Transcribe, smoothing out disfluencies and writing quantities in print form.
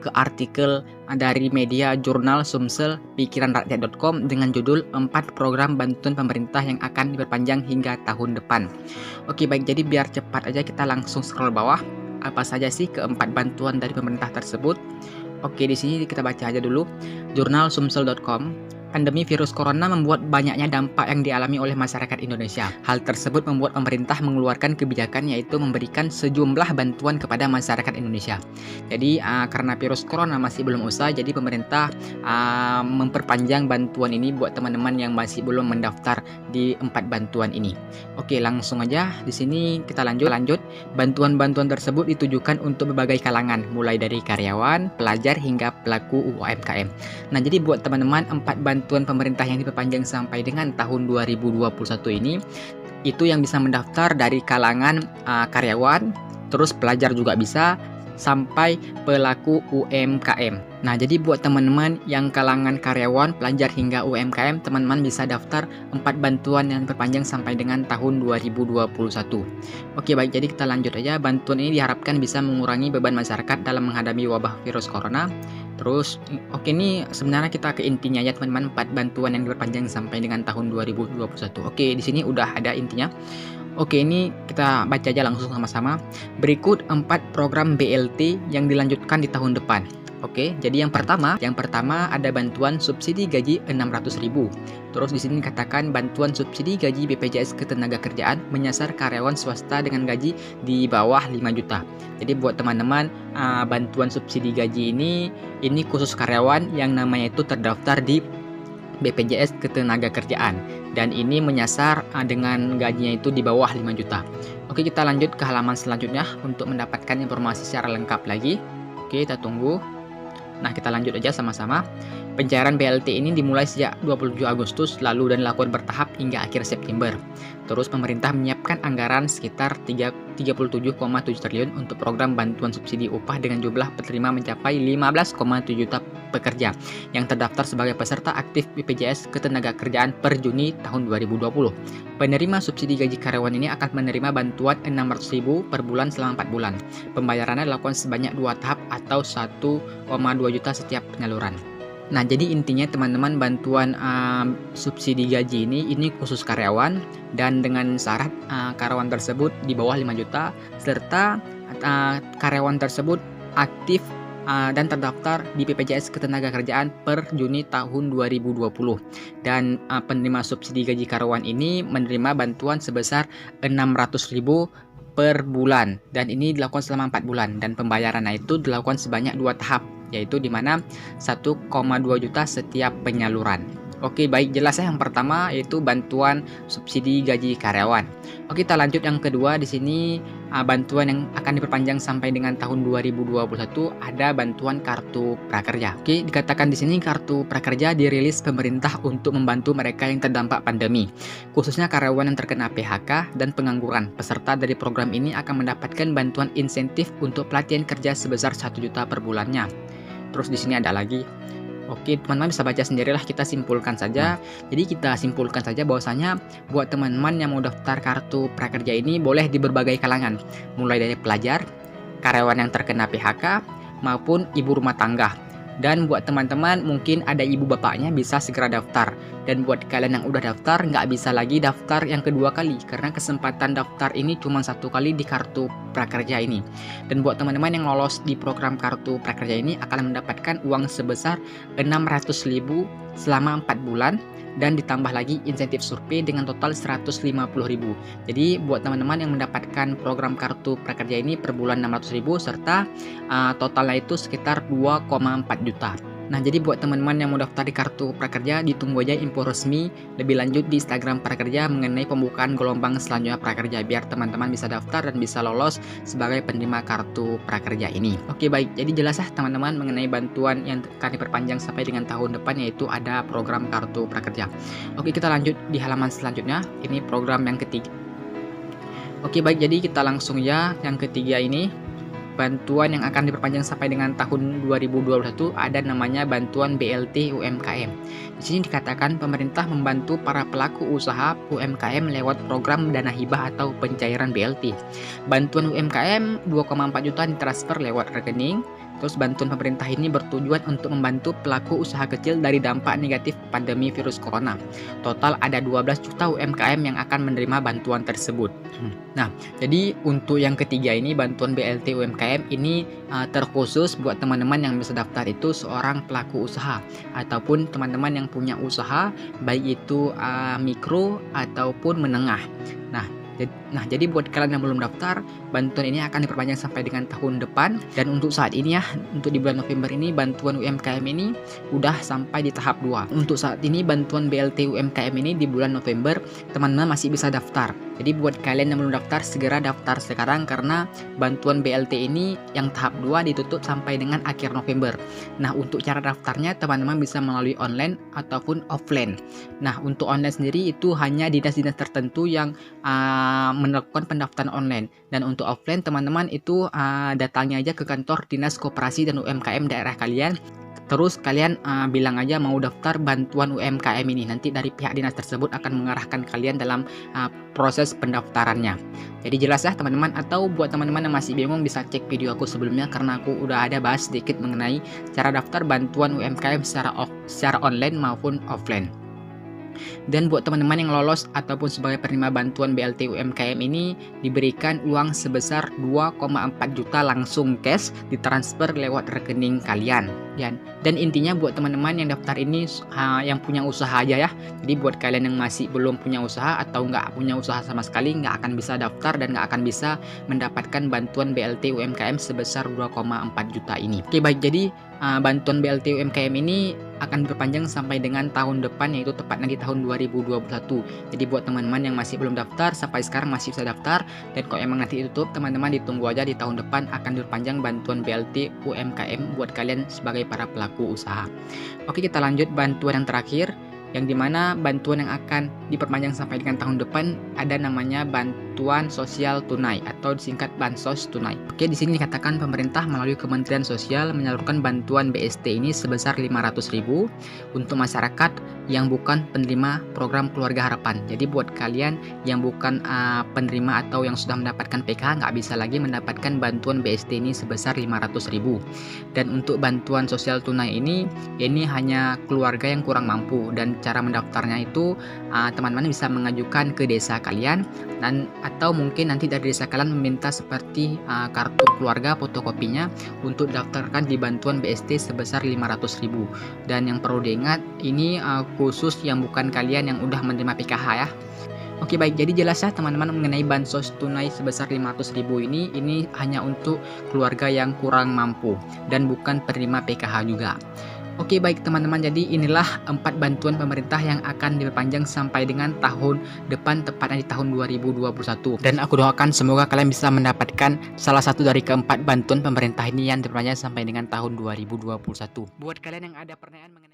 ke artikel dari media jurnal Sumsel pikiranrakyat.com dengan judul 4 program bantuan pemerintah yang akan diperpanjang hingga tahun depan. Oke baik, jadi biar cepat aja kita langsung scroll bawah. Apa saja sih keempat bantuan dari pemerintah tersebut? Oke, di sini kita baca aja dulu. Jurnal Sumsel.com. Pandemi virus corona membuat banyaknya dampak yang dialami oleh masyarakat Indonesia. Hal tersebut membuat pemerintah mengeluarkan kebijakan yaitu memberikan sejumlah bantuan kepada masyarakat Indonesia. Jadi karena virus corona masih belum usai, jadi pemerintah memperpanjang bantuan ini buat teman-teman yang masih belum mendaftar di 4 bantuan ini. Oke, langsung aja di sini kita lanjut. Bantuan-bantuan tersebut ditujukan untuk berbagai kalangan, mulai dari karyawan, pelajar hingga pelaku UMKM. Nah, jadi buat teman-teman 4 bantuan pemerintah yang diperpanjang sampai dengan tahun 2021 ini itu yang bisa mendaftar dari kalangan karyawan, terus pelajar juga bisa, sampai pelaku UMKM. Nah, jadi buat teman-teman yang kalangan karyawan, pelajar hingga UMKM, teman-teman bisa daftar 4 bantuan yang diperpanjang sampai dengan tahun 2021. Oke, baik, jadi kita lanjut aja. Bantuan ini diharapkan bisa mengurangi beban masyarakat dalam menghadapi wabah virus corona. Terus, oke, ini sebenarnya kita ke intinya ya teman-teman, 4 bantuan yang diperpanjang sampai dengan tahun 2021. Oke, di sini udah ada intinya. Oke, ini kita baca aja langsung sama-sama. Berikut 4 program BLT yang dilanjutkan di tahun depan. Oke, jadi yang pertama ada bantuan subsidi gaji 600.000. Terus di sini dikatakan bantuan subsidi gaji BPJS Ketenagakerjaan menyasar karyawan swasta dengan gaji di bawah 5 juta. Jadi buat teman-teman, bantuan subsidi gaji ini khusus karyawan yang namanya itu terdaftar di BPJS Ketenagakerjaan, dan ini menyasar dengan gajinya itu di bawah 5 juta. Oke, kita lanjut ke halaman selanjutnya untuk mendapatkan informasi secara lengkap lagi. Oke, kita tunggu. Nah, kita lanjut aja sama-sama. Pencairan BLT ini dimulai sejak 27 Agustus lalu dan dilakukan bertahap hingga akhir September. Terus pemerintah menyiapkan anggaran sekitar 37,7 triliun untuk program bantuan subsidi upah dengan jumlah penerima mencapai 15,7 juta pekerja yang terdaftar sebagai peserta aktif BPJS Ketenagakerjaan per Juni tahun 2020. Penerima subsidi gaji karyawan ini akan menerima bantuan 600.000 per bulan selama 4 bulan. Pembayarannya dilakukan sebanyak 2 tahap atau 1,2 juta setiap penyaluran. Nah, jadi intinya teman-teman, bantuan subsidi gaji ini khusus karyawan, dan dengan syarat karyawan tersebut di bawah 5 juta serta karyawan tersebut aktif dan terdaftar di BPJS Ketenagakerjaan per Juni tahun 2020. Dan penerima subsidi gaji karyawan ini menerima bantuan sebesar 600.000 per bulan, dan ini dilakukan selama 4 bulan, dan pembayarannya itu dilakukan sebanyak 2 tahap, yaitu di mana 1,2 juta setiap penyaluran. Oke, baik, jelas ya. Yang pertama yaitu bantuan subsidi gaji karyawan. Oke, kita lanjut yang kedua. Di sini bantuan yang akan diperpanjang sampai dengan tahun 2021 ada bantuan kartu prakerja. Oke, dikatakan di sini kartu prakerja dirilis pemerintah untuk membantu mereka yang terdampak pandemi, khususnya karyawan yang terkena PHK dan pengangguran. Peserta dari program ini akan mendapatkan bantuan insentif untuk pelatihan kerja sebesar 1 juta per bulannya. Terus di sini ada lagi. Oke, teman-teman bisa baca sendirilah, kita simpulkan saja. Jadi kita simpulkan saja bahwasanya buat teman-teman yang mau daftar kartu prakerja ini boleh di berbagai kalangan, mulai dari pelajar, karyawan yang terkena PHK, maupun ibu rumah tangga. Dan buat teman-teman mungkin ada ibu bapaknya bisa segera daftar. Dan buat kalian yang udah daftar nggak bisa lagi daftar yang kedua kali, karena kesempatan daftar ini cuma 1 kali di kartu prakerja ini. Dan buat teman-teman yang lolos di program kartu prakerja ini akan mendapatkan uang sebesar 600.000 selama 4 bulan, dan ditambah lagi insentif survei dengan total 150.000. Jadi buat teman-teman yang mendapatkan program kartu prakerja ini per bulan 600.000 serta totalnya itu sekitar 2,4 juta. Nah, jadi buat teman-teman yang mau daftar di kartu prakerja, ditunggu aja info resmi lebih lanjut di Instagram prakerja mengenai pembukaan gelombang selanjutnya prakerja, biar teman-teman bisa daftar dan bisa lolos sebagai penerima kartu prakerja ini. Oke, baik, jadi jelas ya teman-teman mengenai bantuan yang akan diperpanjang sampai dengan tahun depan, yaitu ada program kartu prakerja. Oke, kita lanjut di halaman selanjutnya. Ini program yang ketiga. Oke, baik, jadi kita langsung ya yang ketiga ini. Bantuan yang akan diperpanjang sampai dengan tahun 2021 ada namanya bantuan BLT UMKM. Di sini dikatakan pemerintah membantu para pelaku usaha UMKM lewat program dana hibah atau pencairan BLT. Bantuan UMKM 2,4 juta ditransfer lewat rekening Terus bantuan pemerintah ini bertujuan untuk membantu pelaku usaha kecil dari dampak negatif pandemi virus corona. Total ada 12 juta UMKM yang akan menerima bantuan tersebut. Nah, jadi untuk yang ketiga ini bantuan BLT UMKM ini terkhusus buat teman-teman yang bisa daftar itu seorang pelaku usaha ataupun teman-teman yang punya usaha baik itu mikro ataupun menengah. Jadi buat kalian yang belum daftar, bantuan ini akan diperpanjang sampai dengan tahun depan. Dan untuk saat ini ya, untuk di bulan November ini bantuan UMKM ini udah sampai di tahap 2. Untuk saat ini bantuan BLT UMKM ini di bulan November teman-teman masih bisa daftar. Jadi buat kalian yang belum daftar, segera daftar sekarang karena bantuan BLT ini yang tahap 2 ditutup sampai dengan akhir November. Nah, untuk cara daftarnya teman-teman bisa melalui online ataupun offline. Nah, untuk online sendiri itu hanya dinas-dinas tertentu yang melakukan pendaftaran online, dan untuk offline teman-teman itu datangnya aja ke kantor Dinas Koperasi dan UMKM daerah kalian. Terus kalian bilang aja mau daftar bantuan UMKM ini, nanti dari pihak dinas tersebut akan mengarahkan kalian dalam proses pendaftarannya. Jadi jelas ya teman-teman, atau buat teman-teman yang masih bingung bisa cek video aku sebelumnya karena aku udah ada bahas sedikit mengenai cara daftar bantuan UMKM secara online maupun offline. Dan buat teman-teman yang lolos ataupun sebagai penerima bantuan BLT UMKM ini diberikan uang sebesar 2,4 juta langsung cash ditransfer lewat rekening kalian. Dan intinya buat teman-teman yang daftar ini yang punya usaha aja ya. Jadi buat kalian yang masih belum punya usaha atau nggak punya usaha sama sekali, nggak akan bisa daftar dan nggak akan bisa mendapatkan bantuan BLT UMKM sebesar 2,4 juta ini. Oke baik, jadi bantuan BLT UMKM ini akan berpanjang sampai dengan tahun depan, yaitu tepatnya di tahun 2021. Jadi buat teman-teman yang masih belum daftar, sampai sekarang masih bisa daftar, dan kalau emang nanti ditutup, teman-teman ditunggu aja di tahun depan akan diperpanjang bantuan BLT UMKM buat kalian sebagai para pelaku usaha. Oke, kita lanjut bantuan yang terakhir, yang dimana bantuan yang akan diperpanjang sampai dengan tahun depan ada namanya bantuan sosial tunai atau disingkat bansos tunai. Oke, di sini dikatakan pemerintah melalui Kementerian Sosial menyalurkan bantuan BST ini sebesar 500.000 untuk masyarakat yang bukan penerima program Keluarga Harapan. Jadi buat kalian yang bukan penerima atau yang sudah mendapatkan PKH nggak bisa lagi mendapatkan bantuan BST ini sebesar 500.000. Dan untuk bantuan sosial tunai ini hanya keluarga yang kurang mampu, dan cara mendaftarnya itu teman-teman bisa mengajukan ke desa kalian, dan atau mungkin nanti dari desa kalian meminta seperti kartu keluarga fotokopinya untuk didaftarkan di bantuan BST sebesar 500.000. Dan yang perlu diingat ini khusus yang bukan kalian yang udah menerima PKH ya. Oke baik, jadi jelas ya teman-teman mengenai bansos tunai sebesar 500.000 ini hanya untuk keluarga yang kurang mampu dan bukan penerima PKH juga. Oke baik teman-teman, jadi inilah 4 bantuan pemerintah yang akan diperpanjang sampai dengan tahun depan, tepatnya di tahun 2021. Dan aku doakan semoga kalian bisa mendapatkan salah satu dari keempat bantuan pemerintah ini yang diperpanjang sampai dengan tahun 2021. Buat kalian yang ada pertanyaan mengenai